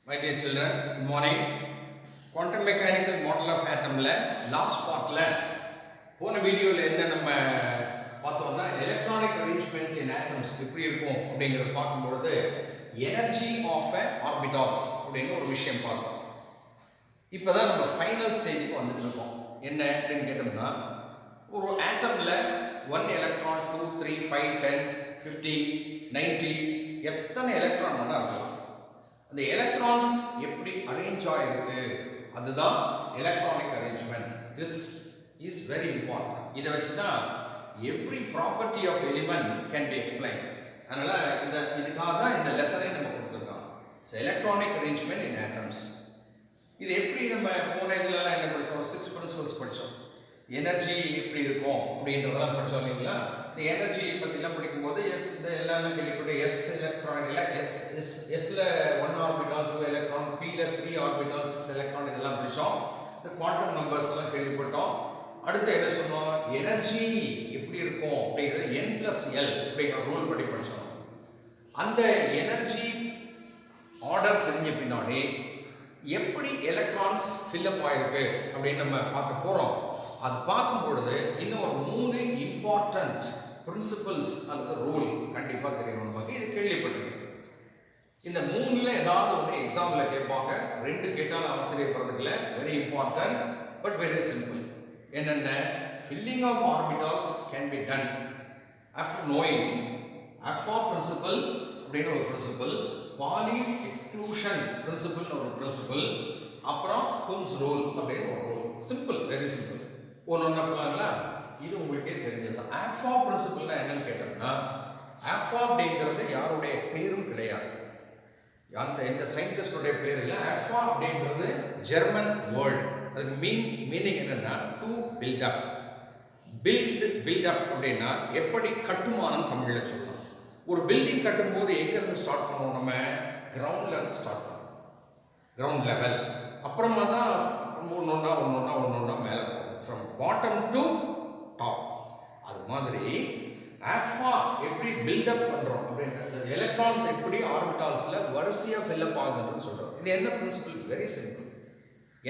My dear children, good morning. Quantum mechanical model of atom last part போன வீடியோல என்ன நம்ம பார்த்தோம்னா எலக்ட்ரானிக் அரேஞ்ச்மெண்ட் இன் ஆட்டம்ஸ் எப்படி இருக்கும் அப்படிங்கறத பார்க்கும்போது எனர்ஜி ஆஃப் ஆர்பிட்டால்ஸ் அப்படிங்கிற ஒரு விஷயம் பார்த்தோம். இப்போதான் நம்ம ஃபைனல் ஸ்டேஜுக்கு வந்துட்டு இருக்கோம். என்ன அப்படின்னு கேட்டோம்னா ஒரு ஆட்டம்ல 1 எலக்ட்ரான் 2 3 5 10 50 90 எத்தனை எலக்ட்ரான் வேணா இருக்கலாம். அந்த எலக்ட்ரான்ஸ் எப்படி அரேஞ்ச் ஆகிருக்கு அதுதான் electronic arrangement. This is very important. இதை வச்சு தான் every property of element can be explain. அதனால் இதுக்காக தான் இந்த லெசனை நம்ம கொடுத்துருக்கோம். So electronic arrangement in atoms. இது எப்படி நம்ம போன இதுலலாம் என்ன படித்தோம்? 6 பிரின்சிபல்ஸ் படித்தோம். எனர்ஜி எப்படி இருக்கும் அப்படின்றதெல்லாம் படித்தோம் இல்லைங்களா? இந்த எனர்ஜி பற்றிலாம் படிக்கும்போது இந்த எல்லாமே கேள்விப்பட்ட எலக்ட்ரானிக் இல்லை எஸ்ல 1 ஆர்பிட்டால் 2 எலக்ட்ரான், பியில் 3 ஆர்பிட்டால் 6 எலக்ட்ரான் இதெல்லாம் படித்தோம். இந்த குவாண்டம் நம்பர்ஸ் எல்லாம் கேள்விப்பட்டோம். அடுத்து என்ன சொன்னோம்? எனர்ஜி எப்படி இருக்கும் அப்படிங்கிறது n+l அப்படிங்கிற ரூல் படி படித்தோம். அந்த எனர்ஜி ஆர்டர் தெரிஞ்ச பின்னாடி எப்படி எலக்ட்ரான்ஸ் ஃபில்லப் ஆயிருக்கு அப்படின்னு நம்ம பார்க்க போகிறோம். அது பார்க்கும் பொழுது இன்னும் ஒரு 3 இம்பார்ட்டன்ட் பிரின்சிபல்ஸ் அல்லது ரூல் கண்டிப்பாக தெரியணும் நமக்கு. இது கேள்விப்பட்டிருக்கேன். இந்த 3ல் ஏதாவது ஒன்று எக்ஸாம்பிள் கேட்பாங்க. 2 கேட்டாலும் ஆச்சரியப்படுறதுக்குல very important but very simple. என்னென்ன? Filling of orbitals can be done after knowing aufbau principle அப்படின்னு ஒரு பிரின்சிபல், பாலிஸ் எக்ஸ்க்ளூஷன் பிரின்சிபல் ஒரு பிரின்சிபல், அப்புறம் ஹூம்ஸ் ரூல் அப்படின்னு ஒரு ரூல். Simple, very simple. ஒன்று பண்ணலாங்களா? இது உங்களுக்கே தெரிஞ்சது. ஆல்ஃபா பிரின்சிபல்னா என்னன்னு கேட்டோம்னா, ஆல்ஃபா அப்படிங்கிறது யாருடைய பேரும் கிடையாது, எந்த சயின்டிஸ்டுடைய பேர் இல்லை. ஆல்ஃபா அப்படிங்கிறது ஜெர்மன் வேர்ல்டு. அதுக்கு மீனிங் என்னன்னா to build up. Build up அப்படின்னா எப்படி கட்டுமானம் தமிழில் சொல்லலாம். ஒரு பில்டிங் கட்டும்போது எங்கேருந்து ஸ்டார்ட் பண்ணுவோம்? நம்ம கிரவுண்ட்ல இருந்து ஸ்டார்ட் பண்ணுவோம், கிரவுண்ட் லெவல். அப்புறமா தான் ஒன்னொன்னா மேலே போகும், ஃப்ரம் பாட்டம் டு டாப். அது மாதிரி ஆல்ஃபா எப்படி பில்டப் பண்ணுறோம் அப்படின்றது, எலக்ட்ரான்ஸ் எப்படி ஆர்பிட்டால்ஸில் வரிசையாக ஃபில்லப் ஆகுதுன்னு சொல்கிறோம். இது என்ன பிரின்சிபல்? Very simple.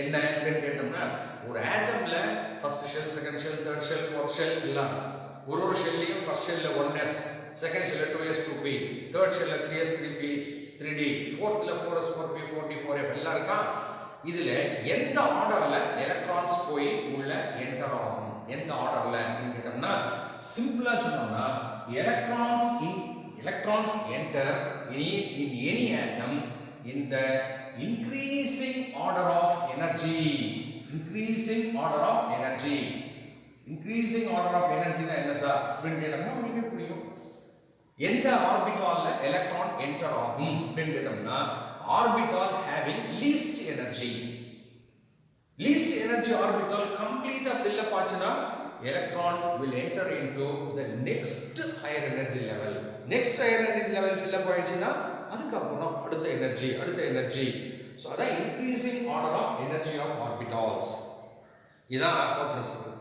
என்ன அப்படின்னு கேட்டோம்னா, ஒரு ஆட்டமில் first shell, second shell, third shell, fourth shell எல்லாம் ஒரு ஷெல்லையும் ஃபர்ஸ்ட் ஷெல்லில் 1s, செகண்ட் ஷெல்லில் 2s 2p, தேர்ட் ஷெல்லில் 3s 3p 3d, ஃபோர்த்தில் 4s 4p 4d 4f எல்லாம் இருக்கா. இதில் எந்த ஆர்டரில் எலக்ட்ரான்ஸ் போய் உள்ள என்டர் ஆகும், எந்த ஆர்டரில் அப்படின்னு கேட்டோம்னா, சிம்பிளாக சொன்னோம்னா electrons enter in any atom in the increasing order of energy. increasing order of energy தான் என்ன சார் அப்படின்னு கேட்டோம்னா உங்களுக்கு புரியும். எந்த ஆர்பிட்டால்ல எலக்ட்ரான் என்டர் ஆகும் அப்படின்னு கேட்டோம்னா, orbital having least energy orbital கம்ப்ளீட்டா ஃபில் அப் ஆச்சுன்னா electron will enter into the next higher energy level. next higher energy level fill up ஆயிடுச்சுன்னா அதுக்கு அப்புறம் அடுத்த எனர்ஜி. ஸோ அதான் increasing order of energy of orbitals. இதான் aufbau principle.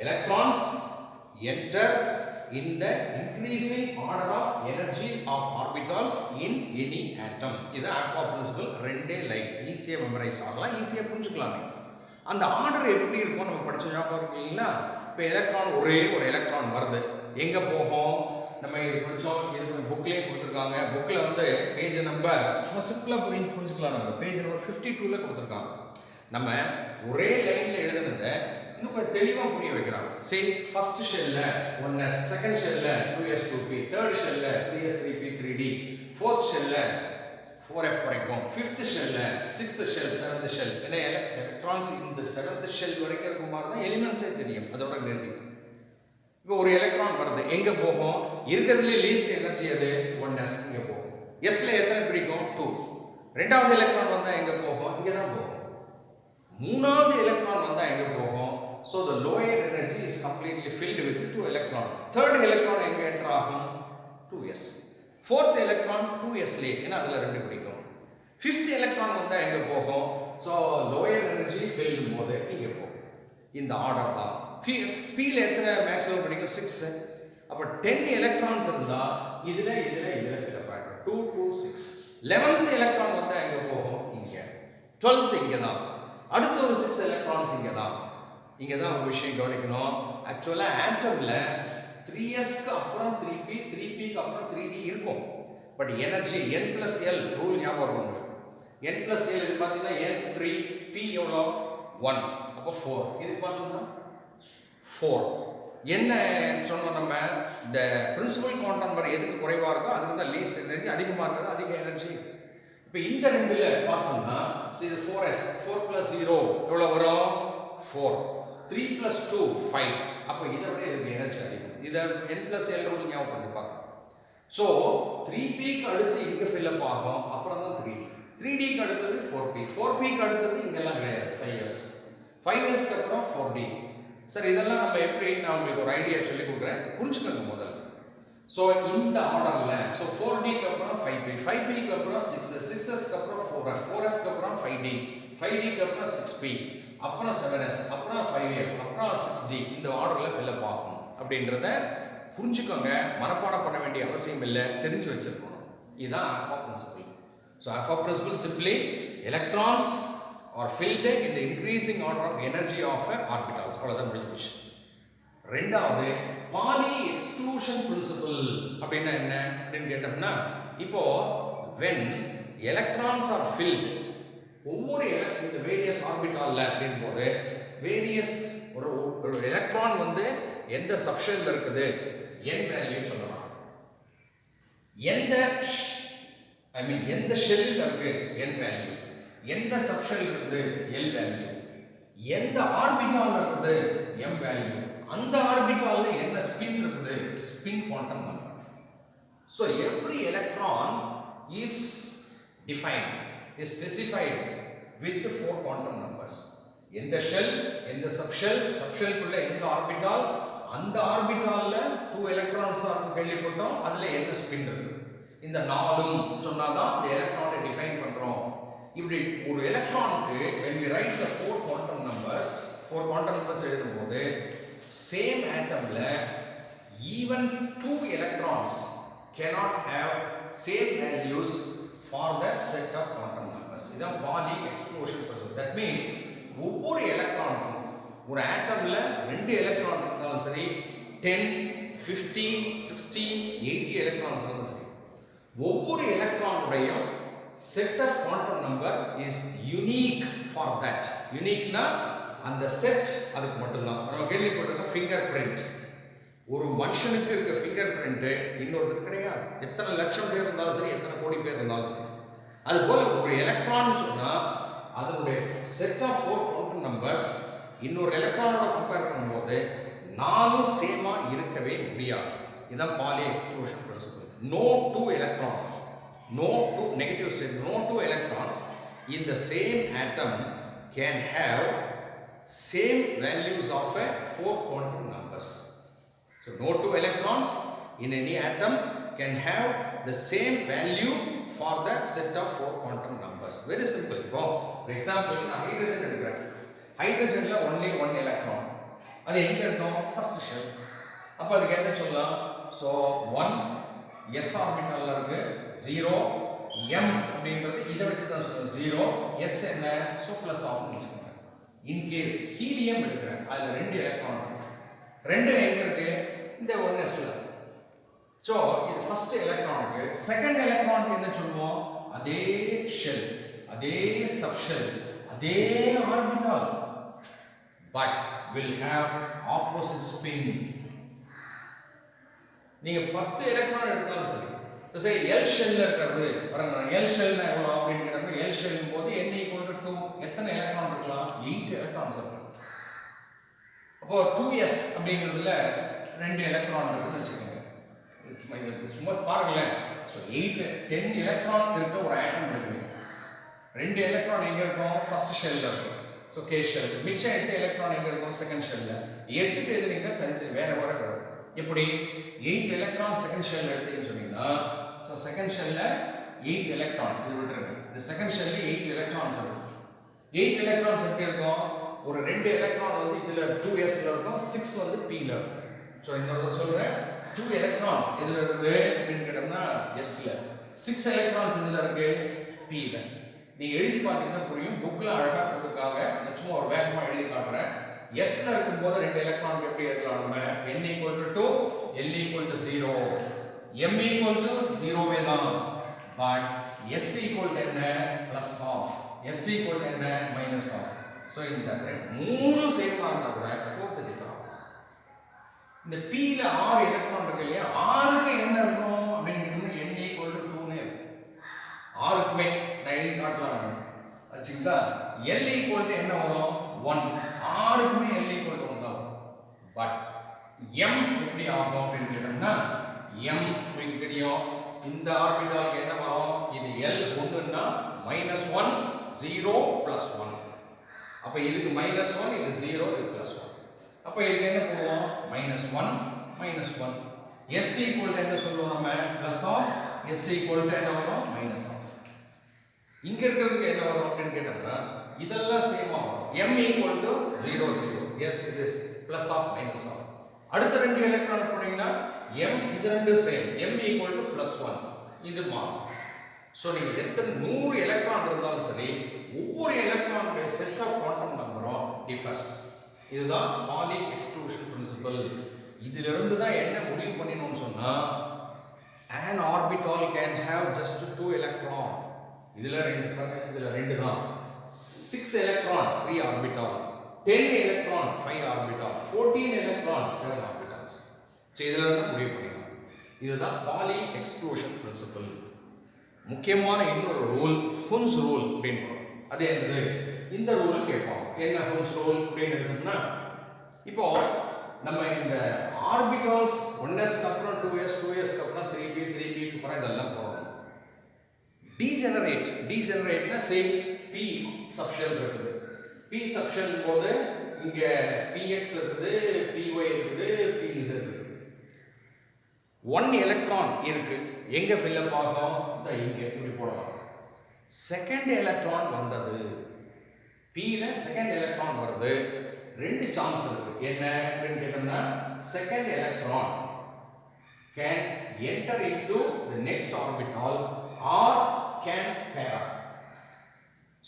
electrons enter in the increasing order of energy of orbitals in any atom. இதான் aufbau principal. ரெண்டே line, ஈஸியாக memorise ஆகலாம், ஈஸியாக புரிஞ்சுக்கலாம். அந்த ஆர்டர் எப்படி இருக்கும் நம்ம படிச்ச ஞாபகம் இருக்கு இல்லைங்களா? இப்போ எலக்ட்ரான் ஒரே ஒரு எலக்ட்ரான் வருது, எங்கே போகும்? நம்ம இது படித்தோம், இது புக்லேயே கொடுத்துருக்காங்க. புக்கில் வந்து பேஜ் நம்பர் சும்மா சிம்பிளாக புரிஞ்சுக்கலாம். நம்ம பேஜ் நம்பர் 52ல் கொடுத்துருக்காங்க. நம்ம ஒரே லைனில் எழுதுனதை இன்னும் கொஞ்சம் தெளிவாக புரிய வைக்கிறாங்க. சரி, ஃபர்ஸ்ட் ஷெல்ல 1s, செகண்ட் ஷெல்ல 2s 2p, தேர்ட் ஷெல்ல 3s 3p 3d, ஃபோர்த் ஷெல்ல 4f வரைக்கும், ஃபிஃப்த் ஷெல்ல 6th ஷெல் 7th ஷெல். ஏன்னா எலக்ட்ரான்ஸ் இந்த 7th ஷெல் வரைக்கும் இருக்கும் மாதிரி தான் எலிமெண்ட்ஸே தெரியும். அதோட நிறுத்திக்கும். இப்போ ஒரு எலக்ட்ரான் வருது, எங்கே போகும்? இருக்கிறதுலே லீஸ்ட் எனர்ஜி அது 1s, இங்கே போகும். எஸ்ல எத்தனை பிடிக்கும்? 2. ரெண்டாவது எலக்ட்ரான் வந்தால் எங்கே போகும்? இங்கே தான் போகும். மூணாவது எலக்ட்ரான் வந்தால் எங்கே போகும்? So the lower energy is completely filled with 2 electron. Third electron எங்கே என்டர் ஆகும்? 2s. ஃபோர்த் எலக்ட்ரான் 2sலே, ஏன்னா அதில் 2 பிடிக்கும். ஃபிஃப்த் எலக்ட்ரான் வந்தால் எங்கே போகும்? ஸோ லோயர் எனர்ஜி ஃபில்டும் போது இங்கே போகும். இந்த ஆர்டர் தான். பியில் எத்தனை மேக்ஸிமம் பிடிக்கும்? 6. அப்போ 10 எலக்ட்ரான்ஸ் இருந்தால் இதில் ஃபில் அப் ஆகிடும். 2 2 6. 11th எலக்ட்ரான் 12th இங்கே தான், அடுத்த ஒரு 6 எலக்ட்ரான்ஸ் இங்கே தான். இங்கே தான் ஒரு விஷயம் கவனிக்கணும். ஆக்சுவலாக ஆட்டமில் 3sக்கு அப்புறம் 3p, 3pக்கு அப்புறம் 3d இருக்கும். பட் எனர்ஜி n+l ரூல் ஞாபகம் இருக்கும் உங்களுக்கு. n+l இது பார்த்தீங்கன்னா n3, p எவ்வளோ 1, அப்போ 4. இதுக்கு பார்த்தோம்னா 4. என்ன சொன்னோம் நம்ம, இந்த பிரின்சிபல் குவாண்டம் நம்பர் எதுக்கு குறைவாக இருக்கோ அதுக்கு தான் லீஸ்ட் எனர்ஜி, அதிகமாக இருக்கிறது அதிக எனர்ஜி. இப்போ இந்த ரெண்டுல பார்த்தோம்னா இது 4s, 4 + 0 எவ்வளோ வரும் 4, 3 + 2 5. அப்போ இதை விட இதுக்கு எனர்ஜி அதிகம். இதை n+l ரூல் ஞாபகப்படுத்தி பார்த்தோம். ஸோ 3pக்கு அடுத்து இங்கே ஃபில்லப் ஆகும், அப்புறம் தான் 3d, 3dக்கு அடுத்தது 4p, 4pக்கு அடுத்தது இங்கெல்லாம் கிடையாது 5s, 5sக்கு அப்புறம் 4d. சார் இதெல்லாம் நம்ம எப்படி, நான் உங்களுக்கு ஒரு ஐடியா சொல்லி கொடுக்குறேன், புரிஞ்சுக்கோங்க முதல்ல. ஸோ இந்த ஆர்டரில் ஸோ 4dக்கு அப்புறம் 5p, 5pக்கு அப்புறம் 6s, 6sக்கு அப்புறம் 4f, 4fக்கு அப்புறம் 5d, 5dக்கு அப்புறம் 6p, அப்புறம் 7s, அப்புறம் 5f, அப்புறம் 6d. இந்த ஆர்டரில் ஃபில்லப் ஆகும் அப்படின்றத புரிஞ்சுக்கோங்க. மனப்பாடம் பண்ண வேண்டிய அவசியம் இல்லை, தெரிஞ்சு வச்சிருக்கணும். இதுதான் aufbau principle. So aufbau principle simply electrons are filled in the increasing order of energy of orbitals. அவ்வளோதான் முடிஞ்சு. ரெண்டாவது பாலி எக்ஸ்க்ளூஷன் பிரின்சிபல் அப்படின்னா என்ன அப்படின்னு கேட்டோம்னா, இப்போ when electrons are filled, ஒவ்வொரு இந்த வேரியஸ் ஆர்பிட்டாலில் அப்படின் போது வேரியஸ் ஒரு எலக்ட்ரான் வந்து எந்த சப்ஷனில் இருக்குது n வேல்யூ சொல்லலாம், எந்த எந்த ஷெல்லில் இருக்கு n வேல்யூ, எந்த சப்ஷனில் இருக்குது l வேல்யூ, எந்த ஆர்பிட்டால் இருக்குது m வேல்யூ, அந்த ஆர்பிட்டால்ல என்ன ஸ்பின் இருக்குது spin quantum number. So every electron is defined, is specified with 4 quantum numbers. எந்த ஷெல், எந்த சப்ஷெல், சப்ஷெல்குள்ள எந்த ஆர்பிட்டால், அந்த ஆர்பிட்டால்ல 2 எலக்ட்ரான்ஸ் கேள்விப்பட்டோம், அதுல என்ன ஸ்பின் இருக்கு, இந்த நாலும் சொன்னாதான் அந்த எலக்ட்ரானை டிஃபைன் பண்றோம். இப்படி ஒரு எலக்ட்ரானுக்கு when we write the 4 quantum numbers, 4 quantum numbers எழுதும்போது same atomல even 2 electrons cannot have same values for the set of quantum numbers. இதான் Pauli exclusion principle. that means ஒவ்வொரு எலக்ட்ரானுக்கும் ஒரு ஆட்டம்ல 2 எலக்ட்ரான் இருந்தாலும் சரி, 10, 50, 60, 80 எலக்ட்ரான்ஸ் இருந்தாலும் சரி, ஒவ்வொரு எலக்ட்ரானுடைய set of quantum number is unique for that. யூனிக்னா அந்த செட் அதுக்கு மட்டும்தான். நம்ம கேள்விப்பட்டிருக்கோம் ஃபிங்கர் பிரிண்ட். ஒரு மனுஷனுக்கு இருக்க ஃபிங்கர் பிரிண்ட் இன்னொருத்தருக்கு கிடையாது. எத்தனை லட்சம் பேர் இருந்தாலும் சரி, எத்தனை கோடி பேர் இருந்தாலும் சரி. அதுபோல ஒரு எலக்ட்ரான் சொன்னால் அதனுடைய செட் ஆஃப் 4 குவாண்டம் நம்பர்ஸ் இன்னொரு எலக்ட்ரானோட கம்பேர் பண்ணும்போது நானும் சேமா இருக்கவே முடியாது. இதுதான் Pauli exclusion principle. No 2 electrons, no 2 negative state, no 2 electrons in the same atom can have same values of 4 quantum numbers. So no 2 electrons in any atom can have the same value for the set of 4 quantum numbers. Very simple. For example, hydrogen எடுக்கிறேன். ஹைட்ரஜன்ல only 1 electron. அது எங்க இருக்கும்? first shell. அப்ப அதுக்கு என்ன சொல்லலாம்? So 1 s ஆர்பிட்டால்ல இருக்கு, 0 m அப்படின்றது இத வச்சு தான் சொல்றோம். 0 s என்ன? so plus ஆஃப் வெச்சுக்கோங்க. இன் கேஸ் ஹீலியம் எடுக்கிறேன், அதுல 2 எலக்ட்ரான் இருக்கு. 2 எங்க இருக்கு? இந்த 1sல. சோ இது ஃபர்ஸ்ட் எலக்ட்ரானுக்கு. செகண்ட் எலக்ட்ரானுக்கு என்ன சொல்லுவோம்? அதே ஷெல், அதே சப்ஷெல், அதே orbital, but will have opposite spin. நீங்க 10 எலக்ட்ரான் எடுத்தாலும் சரி, இப்போ சரி எல் ஷெல்ல இருக்கிறது பாருங்க, எல் ஷெல்னா எவ்வளோ அப்படின்னு கேட்டோம்னா, எல் ஷெல்லும் போது n = 2, எத்தனை எலக்ட்ரான் இருக்கலாம்? 8 எலக்ட்ரான்ஸ் இருக்கலாம். அப்போ 2s அப்படிங்கிறதுல 2 எலக்ட்ரான் இருக்குன்னு வச்சுக்கோங்க. சும்மா பாருங்களேன். ஸோ 10 எலக்ட்ரான் இருக்க ஒரு ஆட்டம் இருக்கு. 2 எலக்ட்ரான் எங்க இருக்கும்? ஃபர்ஸ்ட் ஷெல்ல இருக்கும். So K shell. மிச்சம் 8 எலக்ட்ரான் எங்க இருக்கும்? செகண்ட் ஷெல்ல. 8க்கு எழுதுனீங்க தனித்தனி வேற வேற வரும். எப்படி 8 எலக்ட்ரான் செகண்ட் ஷெல்ல எடுத்தீங்கன்னு சொன்னீங்கன்னா, ஸோ செகண்ட் ஷெல்ல 8 எலக்ட்ரான் இது விட்டுருங்க. இந்த செகண்ட் ஷெல்ல 8 எலக்ட்ரான்ஸ் இருக்கும். 8 எலக்ட்ரான்ஸ் எப்படி இருக்கும்? ஒரு 2 எலக்ட்ரான் வந்து இதுல 2sல இருக்கும், 6 வந்து pல இருக்கும். ஸோ இன்னொரு சொல்றேன், 2 எலக்ட்ரான்ஸ் இதுல இருக்கு அப்படின்னு கேட்டோம்னா sல, 6 எலக்ட்ரான்ஸ் இதுல இருக்கு pல. நீங்க எழுதி பார்த்தீங்கன்னா புரியும். புக்ல அழகா கொடுத்துருக்காங்க. நான் சும்மா ஒரு வேகமா எழுதி காட்டுறேன். s ல இருக்கும்போது ரெண்டு எலக்ட்ரான் எப்படி எழுதலாம் நம்ம? n equal to 2, l equal to 0, m equal to 0 தான். but s equal to என்ன? plus half, s equal to என்ன? minus half. so இந்த மூணு சேமா இருந்தா கூட ஃபோர்த் டிஃபர் ஆகும். இந்த p ல 6 எலக்ட்ரான் இருக்கு இல்லையா? 6க்கு என்ன இருக்கும் அப்படிங்கிறது n equal to 2 னே இருக்கும். 6க்குமே நான் எழுதி காட்டலாம். ஆச்சுங்களா? l equal to என்ன வரும்? 1. 6க்குமே l equal to 1 தான் வரும். பட் m எப்படி ஆகும் அப்படின்னு கேட்டோம்னா m உங்களுக்கு தெரியும். இந்த ஆர்பிட்டாலுக்கு என்ன வரும்? இது l 1ன்னா -1 0 +1. அப்ப இதுக்கு -1 இது 0 இது +1. அப்ப இதுக்கு என்ன போவோம்? -1 -1. s equal to என்ன சொல்லுவோம் நம்ம? plus of s equal to என்ன வரும்? minus of. இங்க இருக்கிறதுக்கு என்ன வரும் அப்படின்னு கேட்டோம்னா இதெல்லாம் சேமா வரும். m equal to 0 0. s is plus of minus of. அடுத்த ரெண்டு எலக்ட்ரான் போனீங்கன்னா m இது ரெண்டு சேம். m equal to +1. இது மாறும். சோ நீங்க எத்தனை 100 எலக்ட்ரான் இருந்தாலும் சரி ஒவ்வொரு எலக்ட்ரானுடைய செட் ஆஃப் குவாண்டம் நம்பரும் டிஃபர்ஸ். இதுதான் பாலி எக்ஸ்க்ளூஷன் பிரின்சிபல். இதிலிருந்து தான் என்ன முடிவு பண்ணினோம்னு சொன்னா an orbital can have just 2 electron. இதுல ரெண்டு தான். 6 electron 3 orbital, 10 electron 5 orbital, 14 electron 7 orbitals. So இதுல தான் முடிவு பண்ணினோம். இதுதான் பாலி எக்ஸ்க்ளூஷன் பிரின்சிபல். முக்கியமான இன்னொரு ரூல் ஹுன்ஸ் ரூல் அப்படின்னு வரும். அது என்னது? இந்த ரூல் கேட்போம். என்ன ஹுன்ஸ் ரூல் அப்படின்னு எடுத்தோம்னா இப்போ நம்ம இந்த ஆர்பிட்டல்ஸ் 1s க்கு அப்புறம் 2s, 2s க்கு அப்புறம் 3p, 3p க்கு அப்புறம் இதெல்லாம் போறோம். டீஜெனரேட்னா சேம் p சப்ஷெல் இருக்குது. p சப்ஷெல் போது இங்க px இருக்குது, py இருக்குது, pz இருக்குது. 1 எலக்ட்ரான் இருக்கு. எங்க ஃபில் அப் ஆகும்? இங்க இப்படி போடலாம். செகண்ட் எலக்ட்ரான் வந்தது. p ல செகண்ட் எலக்ட்ரான் வருது. ரெண்டு சான்ஸ் இருக்கு. என்ன அப்படின்னு கேட்டோம்னா second electron can enter into the next orbital or can pair up.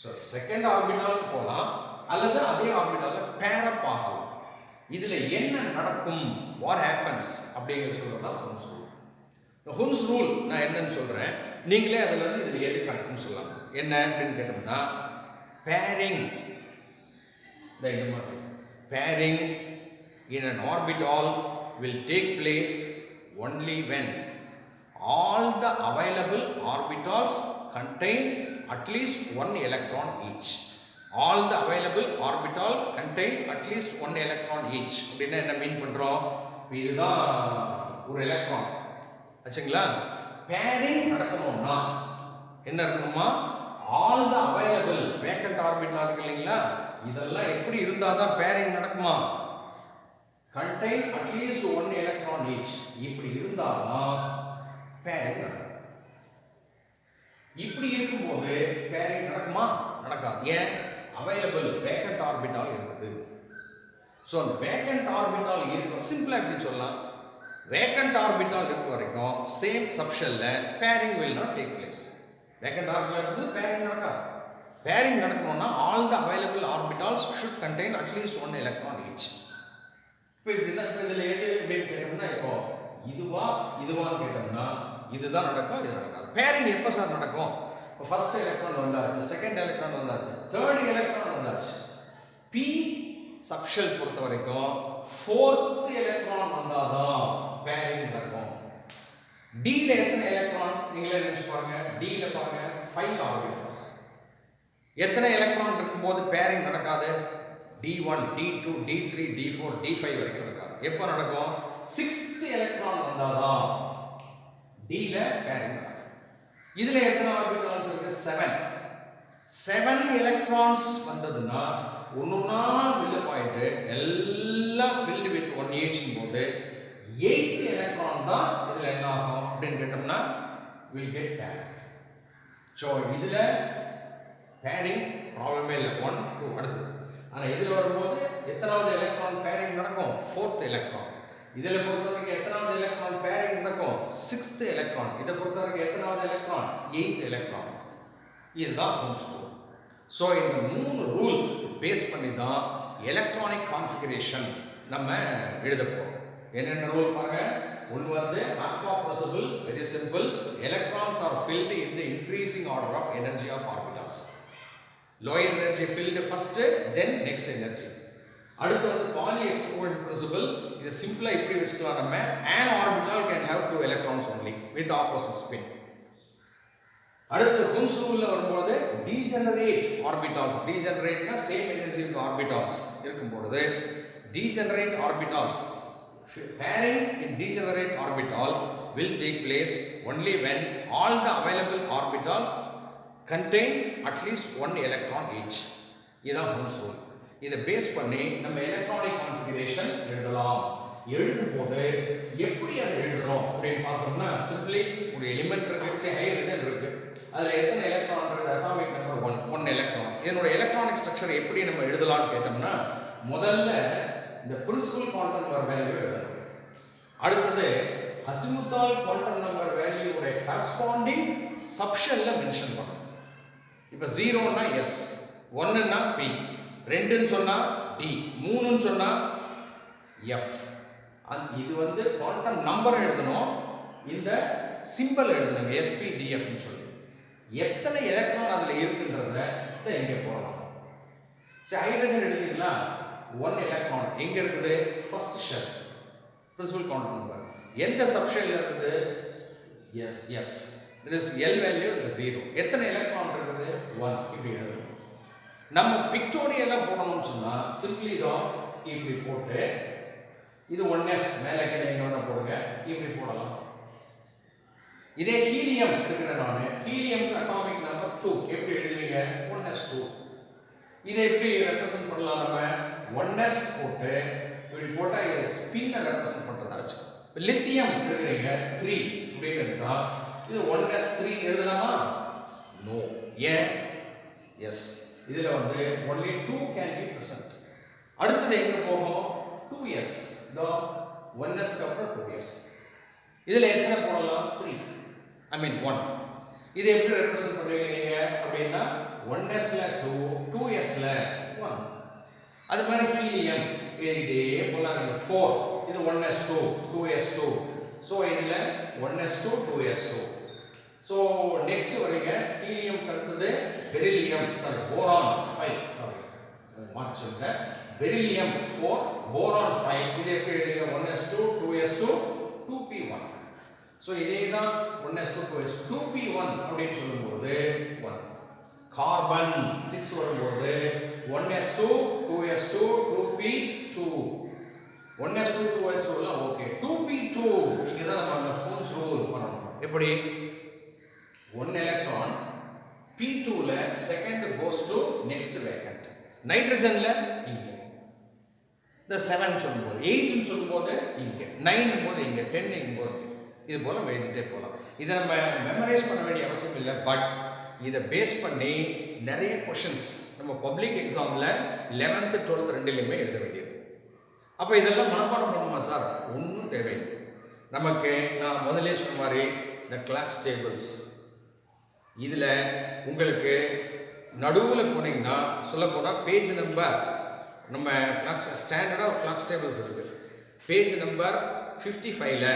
so second orbital போலாம் அல்லது அதே ஆர்பிட்டால்ல pair up ஆகலாம். இதுல என்ன நடக்கும்? what happens அப்படிங்கறது சொல்றது தான் ஹுன்ஸ் ரூல். இந்த ஹுன்ஸ் ரூல் நான் என்னன்னு சொல்றேன். நீங்களே அதுல இருந்து இதுல எது கரெக்ட்னு சொல்லலாம். என்ன அப்படின்னு கேட்டோம்னா pairing pairing in an orbital will take place only when all the available orbitals contain at least 1 electron each. All the available orbital contain at least 1 electron each. அப்படின்னா என்ன மீன் பண்றோம்? இதுதான் ஒரு எலக்ட்ரான். ஆச்சுங்களா? பேரிங் நடக்கணும்னா என்ன இருக்கணுமா? all the available vacant orbital இருக்கு இல்லைங்களா? இதெல்லாம் எப்படி இருந்தா தான் பேரிங் நடக்குமா? contain at least 1 electron each. இப்படி இருந்தா தான் பேரிங் நடக்கும். இப்படி இருக்கும்போது பேரிங் நடக்குமா? நடக்காது. ஏன்? அவைலபிள் வேக்கன்ட் ஆர்பிட்டால் இருக்குது. ஸோ அந்த வேக்கன்ட் ஆர்பிட்டால் இருக்கும். சிம்பிளா எப்படி சொல்லலாம்? வேக்கன்ட் ஆர்பிட்டால் இருக்க வரைக்கும் சேம் சப்ஷெல்ல pairing will not take place. Vacant orbital இருக்குது பேரிங் நடக்காது. பேரிங் நடக்கணும்னா all the available orbitals should contain at least 1 electron each. இப்போ இப்படிதான். இப்போ இதில் எது அப்படின்னு கேட்டோம்னா இப்போ இதுவான்னு கேட்டோம்னா இதுதான் நடக்கும், இது நடக்காது. பேரிங் எப்போ சார் நடக்கும்? இப்போ ஃபர்ஸ்ட் எலக்ட்ரான் வந்தாச்சு, செகண்ட் எலக்ட்ரான் வந்தாச்சு, தேர்ட் எலக்ட்ரான் வந்தாச்சு. பி சப்ஷெல் பொறுத்த வரைக்கும் ஃபோர்த் எலக்ட்ரான் வந்தாதான் பேரிங் நடக்கும். டில எத்தனை எலக்ட்ரான் நீங்களே நினைச்சு பாருங்க. டில பாருங்க 5 ஆர்பிட்டல்ஸ். எத்தனை எலக்ட்ரான் இருக்கும்போது பேரிங் நடக்காது? D1, D2, D3, D4, D5 வரைக்கும் நடக்காது. எப்போ நடக்கும்? 6th எலக்ட்ரான் வந்தாதான் Dல பேரிங் நடக்கும். இதுல எத்தனை ஆர்பிட்டல்ஸ் இருக்கு? 7 எலக்ட்ரான்ஸ் வந்ததுன்னா ஒன்னொன்னா ஃபில் அப் ஆயிட்டு எல்லாம் ஃபில்ட் வித் 1 each போது 8th எலக்ட்ரான் தான் இதுல என்ன ஆகும் அப்படின்னு கேட்டோம்னா will get paired. ஸோ இதுல பேரிங் ப்ராப்ளமே இல்லை. 1 2 அடுத்து. ஆனா இதுல வரும்போது எத்தனாவது எலக்ட்ரான் பேரிங் நடக்கும்? 4th electron. இதுல பொறுத்தவரைக்கும் எத்தனாவது எலக்ட்ரான் பேரிங் நடக்கும்? 6th electron. இதை பொறுத்தவரைக்கும் எத்தனாவது எலக்ட்ரான்? 8th electron. இதுதான் ஹோம்ஸ் ரூல். ஸோ இந்த 3 ரூல் பேஸ் பண்ணி தான் எலக்ட்ரானிக் கான்ஃபிகரேஷன் நம்ம எழுத போகிறோம். என்னென்ன ரூல் பாருங்க. ஒன்று வந்து alpha principle, very simple. Electrons are filled in the increasing order of energy of orbitals. Lower energy filled first, then next energy. அடுத்து வந்து Pauli exclusion principle. இது சிம்பிளா இப்படி வச்சுக்கலாம் நம்ம. An orbital can have 2 electrons only with opposite spin. அடுத்து Holmes ரூல்ல வரும்போது degenerate orbitals. Degenerateனா same energy with orbitals இருக்கும்போது degenerate orbitals. Pairing in degenerate orbital will take place only when all the available orbitals contain at least 1 electron each. இதுதான் Holmes rule. இதை base பண்ணி நம்ம electronic configuration எழுதலாம். எழுதும்போது எப்படி அதை எழுதுறோம் அப்படின்னு பார்த்தோம்னா சிம்பிளி ஒரு எலிமெண்ட் இருக்கு, ஹைட்ரஜன் இருக்கு, அதில் எத்தனை எலக்ட்ரான்றது அட்டாமிக் நம்பர் 1 எலக்ட்ரான். இதனோட எலக்ட்ரானிக் ஸ்ட்ரக்சர் எப்படி நம்ம எழுதலாம்னு கேட்டோம்னா முதல்ல இந்த பிரின்சிபல் குவாண்டம் நம்பர் வேல்யூ எழுதணும். அடுத்தது அசிமுத்தால் குவாண்டம் நம்பர் வேல்யூவோட கரஸ்பாண்டிங் சப்ஷன்ல மென்ஷன் பண்ணணும். இப்போ 0னா எஸ், 1னா பி, 2ன்னு சொன்னா டி, 3ன்னு சொன்னா எஃப். இது வந்து குவாண்டம் நம்பர் எழுதணும், இந்த சிம்பிள் எழுதணும் எஸ்பிடிஎஃப்னு சொல்லி. எத்தனை எலக்ட்ரான் அதில் இருக்குன்றத இங்கே போடலாம். சரி, ஹைட்ரஜன் எடுத்தீங்களா, 1 எலக்ட்ரான் எங்க இருக்குது? First shell, principal quantum number. எந்த சப்ஷெல்ல இருக்குது? எஸ். This l value 0. எத்தனை எலக்ட்ரான் இருக்குது? 1. இப்படி எழுதணும். நம்ம பிக்டோரியலா போடணும்னு சொன்னா சிம்பிளி தான் இப்படி போட்டு இது 1s மேலே கீழே எங்க போடுங்க, இப்படி போடலாம். இதே ஹீலியம் இருக்கிற நானு ஹீலியம் அட்டாமிக் நம்பர் 2 எப்படி எழுதுவீங்க? 1s2. இதை எப்படி ரெப்ரசன்ட் பண்ணலாம்? நம்ம 1s போட்டு இப்படி போட்டா இது ஸ்பின்னை ரெப்ரசன்ட் பண்றதா வச்சு. லித்தியம் எழுதுறீங்க 3 அப்படின்னு எடுத்தா இது 1s3 எழுதலாமா? நோ. ஏன்? எஸ். இதுல வந்து only 2 can be present. அடுத்தது எங்க போகும்? 2s. இதோ 1s அப்புறம் 2s. இதுல எத்தனை போடலாம்? 3. I mean 1. இது எப்படி ரெப்ரசன்ட் பண்ணுவீங்க அப்படின்னா 1sல 2, 2sல 1. அது மாதிரி ஹீலியம் இதே போலாம். 4 இது 1s2, 2s2. ஸோ இதுல 1s2, 2s2. ஸோ நெக்ஸ்ட் வரீங்க ஹீலியம் அடுத்தது beryllium, sorry boron 5, sorry mark சொல்லுங்க, பெரிலியம் 4, போரான் 5. இது எப்படி எழுதுங்க? 1s2, 2s2, 2p1. ஸோ இதே தான் 1s2, 2s2, 2p1 அப்படின்னு சொல்லும்போது 1. கார்பன் 6 வரும்போது 1s2, 2s2, 2p2. 1s2, 2s2 எல்லாம் ஓகே. 2p2 இங்க தான் நம்ம அந்த ஹோம்ஸ் ரூல் பண்ணணும். எப்படி? 1 எலக்ட்ரான் p2 ல second goes to next vacant. நைட்ரஜன்ல இங்க இந்த 7 சொல்லும்போது 8 ன்னு சொல்லும்போது இங்க 9 போது இங்க 10 ங்கும் போது இது போல எழுதிட்டே போலாம். இதை நம்ம மெமரைஸ் பண்ண வேண்டிய அவசியம் இல்லை. பட் இதை பேஸ் பண்ணி நிறைய கொஷின்ஸ் நம்ம பப்ளிக் எக்ஸாமில் 11th 12th ரெண்டுலையுமே எழுத வேண்டியது. அப்போ இதெல்லாம் மனப்பாடம் பண்ணுமா சார்? ஒன்றும் தேவையில்லை. நமக்கு நான் முதலே சொன்ன மாதிரி இந்த கிளாஸ் டேபிள்ஸ் இதில் உங்களுக்கு நடுவில் போனீங்கன்னா சொல்லப்போனால் பேஜ் நம்பர் நம்ம கிளாஸ் ஸ்டாண்டர்டாக கிளாஸ் டேபிள்ஸ் இருக்குது. பேஜ் நம்பர் 55ல்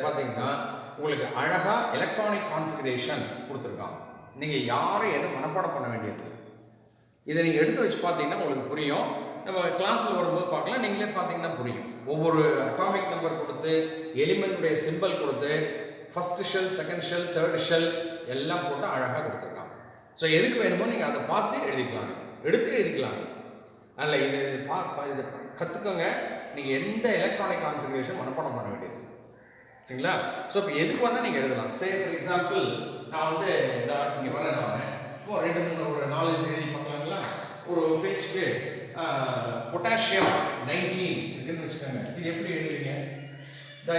பார்த்தீங்கன்னா உங்களுக்கு அழகாக எலக்ட்ரானிக் கான்ஃபிகரேஷன் கொடுத்துருக்காங்க. நீங்கள் யாரும் எதுவும் மனப்பாடம் பண்ண வேண்டியது. இதை நீங்கள் எடுத்து வச்சு பார்த்தீங்கன்னா உங்களுக்கு புரியும். நம்ம கிளாஸில் வரும்போது பார்க்கலாம், நீங்களே பார்த்தீங்கன்னா புரியும். ஒவ்வொரு அட்டாமிக் நம்பர் கொடுத்து எலிமெண்ட்டுடைய சிம்பிள் கொடுத்து first shell, second shell, third shell எல்லாம் போட்டு அழகாக கொடுத்துருக்காங்க. ஸோ எதுக்கு வேணுமோ நீங்கள் அதை பார்த்து எழுதிக்கலாம், எடுத்து எழுதிக்கலாம். அதில் இது இது கற்றுக்கோங்க. நீங்கள் எந்த எலக்ட்ரானிக் கான்ஃபிகரேஷன் மனப்பாடம் பண்ண வேண்டியது, சரிங்களா? ஸோ இப்போ எதுக்கு வேணால் நீங்கள் எழுதலாம். சே ஃபார் எக்ஸாம்பிள் நான் வந்து இங்கே வரேன், நான் இப்போ 2-3 ஒரு நாலேஜ் எழுதி பார்க்கலாங்களா? ஒரு பேஜ்க்கு பொட்டாசியம் 19 இருக்குன்னு வச்சுக்கோங்க. இது எப்படி எழுதுவீங்க?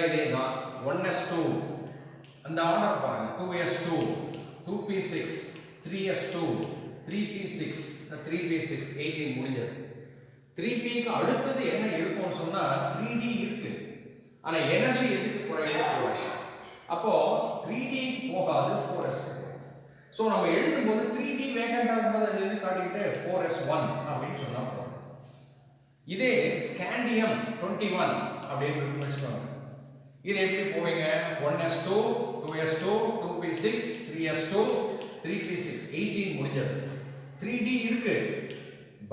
இதே தான் 1s2 அந்த ஆர்டர் பாருங்க. 2s2, 2p6, 3s2, 3p6, 3p6, 18 முடிஞ்சது. 3pக்கு அடுத்தது என்ன இருக்கும்னு சொன்னா 3d இருக்கு. ஆனா எனர்ஜி எதுக்கு குறையுது? 4s. அப்போ 3d போகாது, 4s. ஸோ நம்ம எழுதும்போது 3D வேகண்டாக இருக்கும்போது அது எது காட்டிக்கிட்டு 4s1 அப்படின்னு சொன்னா போதும். இதே ஸ்காண்டியம் 21 அப்படின்னு வச்சுக்கோங்க. இது எப்படி போவீங்க? 1s2 2s2 2p6 3s2 3p6 18 முடிஞ்சது. 3D இருக்கு,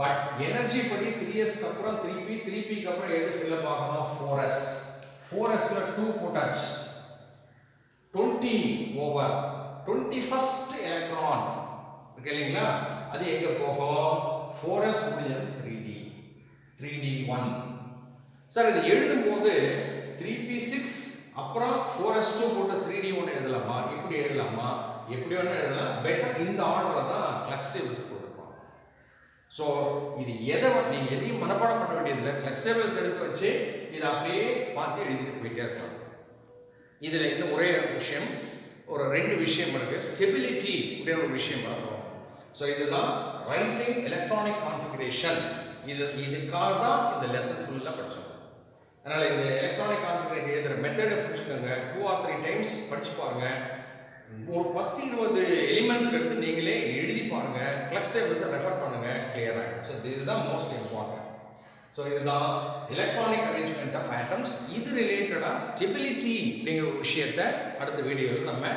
பட் எனர்ஜி படி 3s அப்புறம் 3p 3p அப்புறம் எது ஃபில் ஆகணும்? 4s. 4sல 2 போட்டாச்சு. 20 ஓவர் 21st எலக்ட்ரான் இருக்கு இல்லைங்களா? அது எங்க போகும்? 4s முடிஞ்சது 3d 3d1. சார் இது எழுதும்போது 3p6 அப்புறம் 4s2 போட்டு 3d1 எழுதலாமா? இப்படி எழுதலாமா? எப்படி வேணா எழுதலாம். பெட்டர் இந்த ஆர்டர்ல தான் கிளச் டேபிள்ஸ் போட்டுருப்பாங்க. ஸோ இது நீங்க எதையும் மனப்பாடம் பண்ண வேண்டியதில்லை. கிளச் டேபிள்ஸ் எடுத்து வச்சு இதை அப்படியே பார்த்து எழுதிட்டு போயிட்டே இருக்கலாம். இதில் இன்னும் ஒரே விஷயம், ஒரு 2 விஷயம் இருக்கு. ஸ்டெபிலிட்டி அப்படின்ற ஒரு விஷயம் பார்க்கணும். ஸோ இதுதான் ரைட்டிங் எலக்ட்ரானிக் கான்ஃபிகரேஷன். இதுக்காக தான் இந்த லெசன் ஃபுல்லாக படிச்சோம். அதனால இந்த எலக்ட்ரானிக் கான்ஃபிகரேஷன் எழுதுற மெத்தடை புரிஞ்சுக்கோங்க. 2 or 3 டைம்ஸ் படிச்சு பாருங்க. ஒரு 10-20 எலிமெண்ட்ஸ்க்கு எடுத்து நீங்களே எழுதி பாருங்க. கிளச் டேபிள்ஸை ரெஃபர் பண்ணுங்க, கிளியர் ஆகிடும். ஸோ இதுதான் மோஸ்ட் இம்பார்ட்டன்ட். ஸோ இதுதான் எலக்ட்ரானிக் அரேஞ்ச்மெண்ட் ஆஃப் ஆட்டம்ஸ். இது ரிலேட்டடாக ஸ்டெபிலிட்டி அப்படிங்கிற ஒரு விஷயத்தை அடுத்த வீடியோவில் நம்ம